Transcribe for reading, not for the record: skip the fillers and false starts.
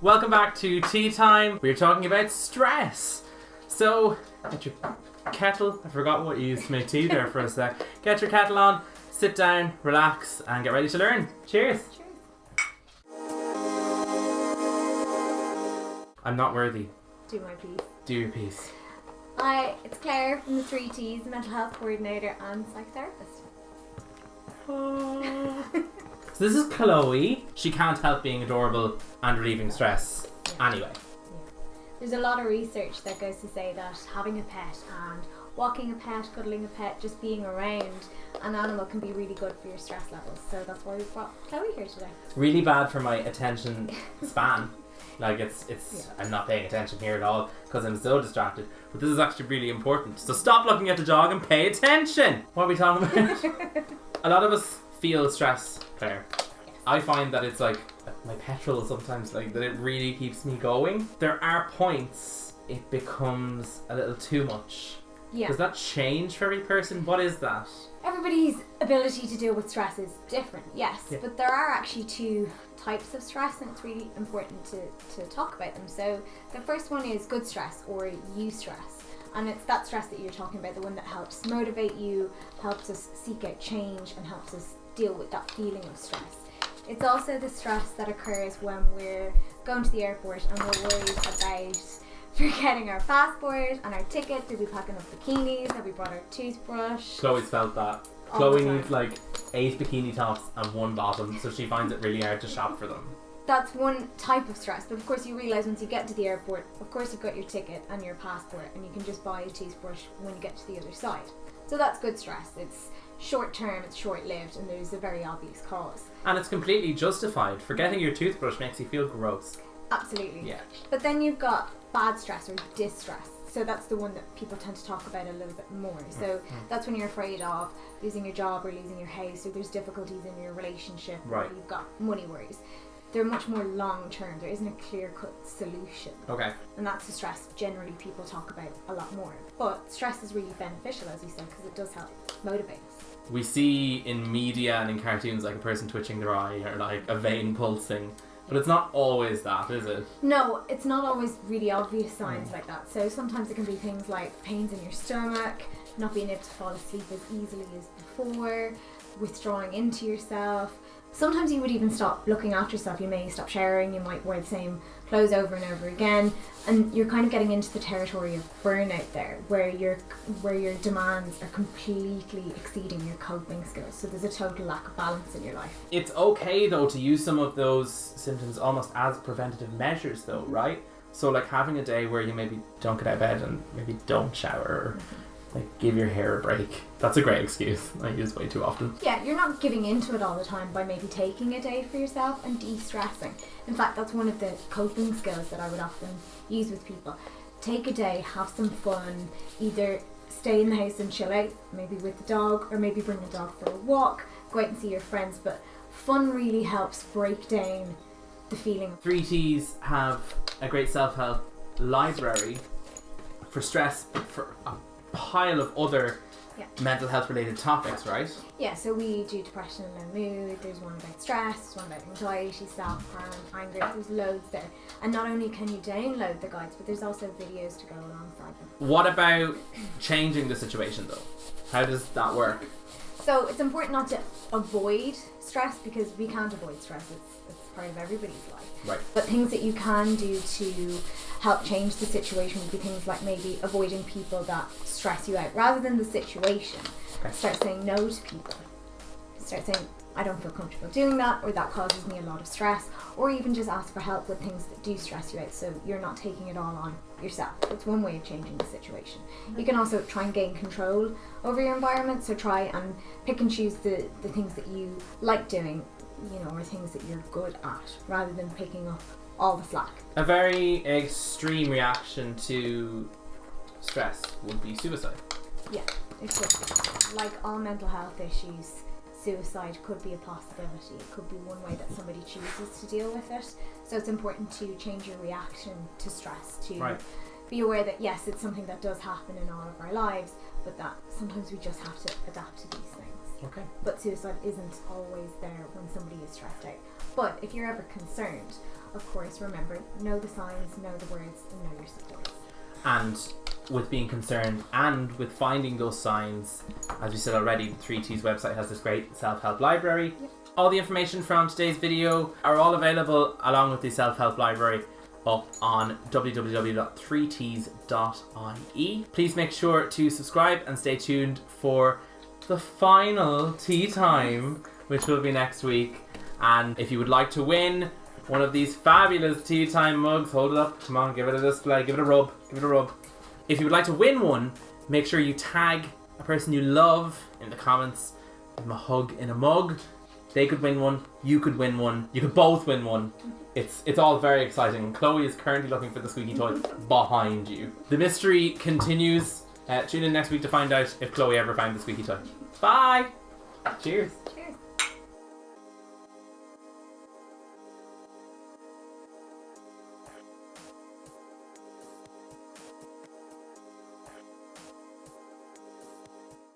Welcome back to Tea Time. We're talking about stress. So, get your kettle. I forgot what you used to make tea there for a sec. Get your kettle on, sit down, relax, and get ready to learn. Cheers. I'm not worthy. Do my piece. Do your piece. Hi, it's Claire from the 3 T's, mental health coordinator and psychotherapist. So this is Chloe. She can't help being adorable and relieving stress. Yeah. Anyway. There's a lot of research that goes to say that having a pet and walking a pet, cuddling a pet, just being around an animal can be really good for your stress levels. So that's why we've brought Chloe here today. Really bad for my attention span. Like it's I'm not paying attention here at all because I'm so distracted. But this is actually really important. So stop looking at the dog and pay attention. What are we talking about? A lot of us feel stress, Claire. Yes. I find that it's like my petrol sometimes, like that it really keeps me going. There are points it becomes a little too much. Yeah. Does that change for every person? What is that? Everybody's ability to deal with stress is different, yes. Yeah. But there are actually 2 types of stress, and it's really important to talk about them. So the first one is good stress or eustress. And it's that stress that you're talking about, the one that helps motivate you, helps us seek out change, and helps us deal with that feeling of stress. It's also the stress that occurs when we're going to the airport and we're worried about forgetting our passport and our ticket. Did we pack enough bikinis? Have we brought our toothbrush? Chloe's felt that. All Chloe the time. needs like 8 bikini tops and 1 bottom, so she finds it really hard to shop for them. That's one type of stress, but of course you realise once you get to the airport, of course you've got your ticket and your passport, and you can just buy a toothbrush when you get to the other side. So that's good stress. It's short term, it's short lived, and there's a very obvious cause. And it's completely justified. Forgetting your toothbrush makes you feel gross. Absolutely. Yeah. But then you've got bad stress or distress. So that's the one that people tend to talk about a little bit more. So that's when you're afraid of losing your job or losing your house, or there's difficulties in your relationship, Right. or you've got money worries. They're much more long term. There isn't a clear cut solution. Okay. And that's the stress generally people talk about a lot more. But stress is really beneficial, as you said, because it does help motivate us. We see in media and in cartoons like a person twitching their eye or like a vein pulsing. But it's not always that, is it? No, it's not always really obvious signs like that. So sometimes it can be things like pains in your stomach, not being able to fall asleep as easily as before, withdrawing into yourself. Sometimes you would even stop looking after yourself. You may stop showering, you might wear the same clothes over and over again, and you're kind of getting into the territory of burnout there, where your demands are completely exceeding your coping skills. So there's a total lack of balance in your life. It's okay though to use some of those symptoms almost as preventative measures though, right? So like having a day where you maybe don't get out of bed and maybe don't shower or like give your hair a break. That's a great excuse I use way too often. Yeah, you're not giving into it all the time by maybe taking a day for yourself and de-stressing. In fact, that's one of the coping skills that I would often use with people. Take a day, have some fun, either stay in the house and chill out, maybe with the dog, or maybe bring the dog for a walk, go out and see your friends, but fun really helps break down the feeling. 3 T's have a great self-help library for stress, for a pile of other mental health related topics, right? Yeah, so we do depression and low mood, there's one about stress, there's one about anxiety, self-harm, anger, there's loads there. And not only can you download the guides, but there's also videos to go alongside them. What about changing the situation though? How does that work? So it's important not to avoid stress, because we can't avoid stress, it's part of everybody's life. Right. But things that you can do to help change the situation would be things like maybe avoiding people that stress you out. Rather than the situation, start saying no to people. Start saying, I don't feel comfortable doing that, or that causes me a lot of stress, or even just ask for help with things that do stress you out, so you're not taking it all on yourself. That's one way of changing the situation. You can also try and gain control over your environment, so try and pick and choose the things that you like doing, you know, or things that you're good at, rather than picking up all the slack. A very extreme reaction to stress would be suicide. Yeah, it could be. Like all mental health issues, suicide could be a possibility. It could be one way that somebody chooses to deal with it. So it's important to change your reaction to stress, to be aware that yes, it's something that does happen in all of our lives, but that sometimes we just have to adapt to these things. Okay. But suicide isn't always there when somebody is stressed out. But if you're ever concerned of course, remember, know the signs, know the words, and know your supports. And with being concerned and with finding those signs, as we said already, the 3T's website has this great self-help library. Yep. All the information from today's video are all available along with the self-help library up on www.3ts.ie. Please make sure to subscribe and stay tuned for the final tea time, which will be next week. And if you would like to win one of these fabulous tea time mugs, hold it up, come on, give it a display, give it a rub, give it a rub. If you would like to win one, make sure you tag a person you love in the comments, give them a hug in a mug. They could win one, you could win one, you could both win one. It's all very exciting. Chloe is currently looking for the squeaky toy behind you. The mystery continues. Tune in next week to find out if Chloe ever found the squeaky toy. Bye! Cheers!